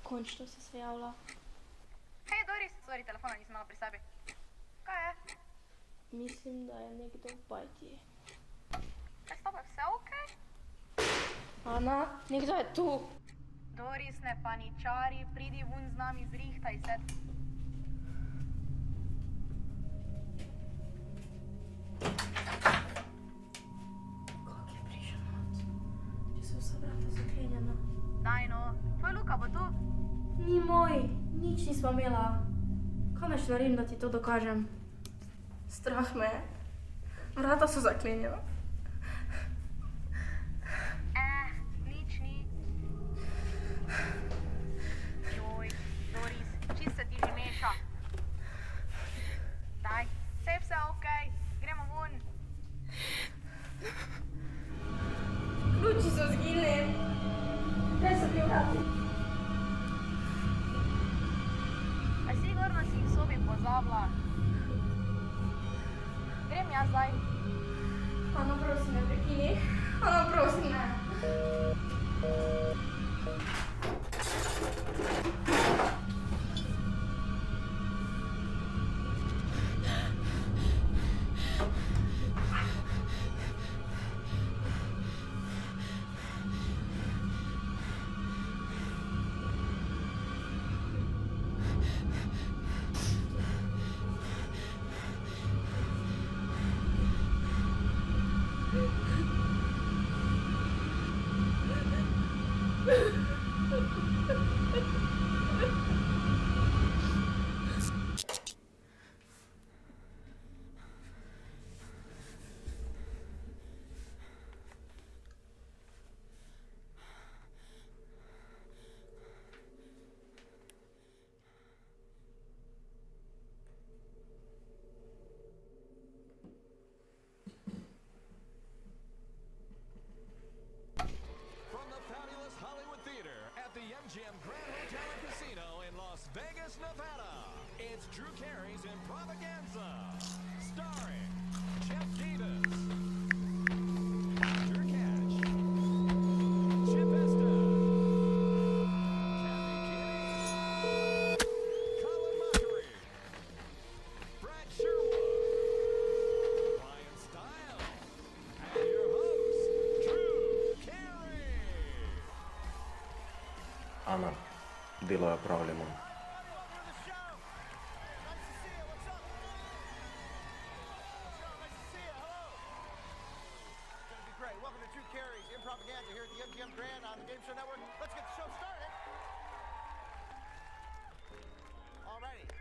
Končno si se javila. Hej, Doris, sorry, telefona nisem imela pri sebi. Kaj je? Mislim, da je nekdo v bajti. Kaj s tobой, vse okej? Ana, nekdo je tu. Doris, ne paničari, pridi vun z nami, zrihtaj se. Kak je prišel noč? Če so vsa vrata zaklenjena. Daj no, tvoj Luka bo tu? Ni moj, nič nisva imela. Kaj naj še naredim, da ti to dokažem? Strah me je. Vrata so zaklenjena. Nič ni. Joj, Doris, čist se ti že meša. Daj, sej vse okej, gremo vun. Ključi so zginili. Kaj so ti vrati? A sigurno si jih v sobi pozabila. Grem jaz zdaj. Ana, prosim, ne prekini. Ana, prosim, ne. From the fabulous Hollywood Theater at the MGM Grand Hotel and Casino in Las Vegas, Nevada, it's Drew Carey's Improvaganza, starring Jeff Davis, Drew Cash, Chip Esta, Kathy Kinney, Colin Mockery, Brad Sherwood, Ryan Stiles, and your host, Drew Carey. Ana, delo je opravljeno. Great. Welcome to Drew Carey's Improvaganza here at the MGM Grand on the Game Show Network. Let's get the show started. Alrighty.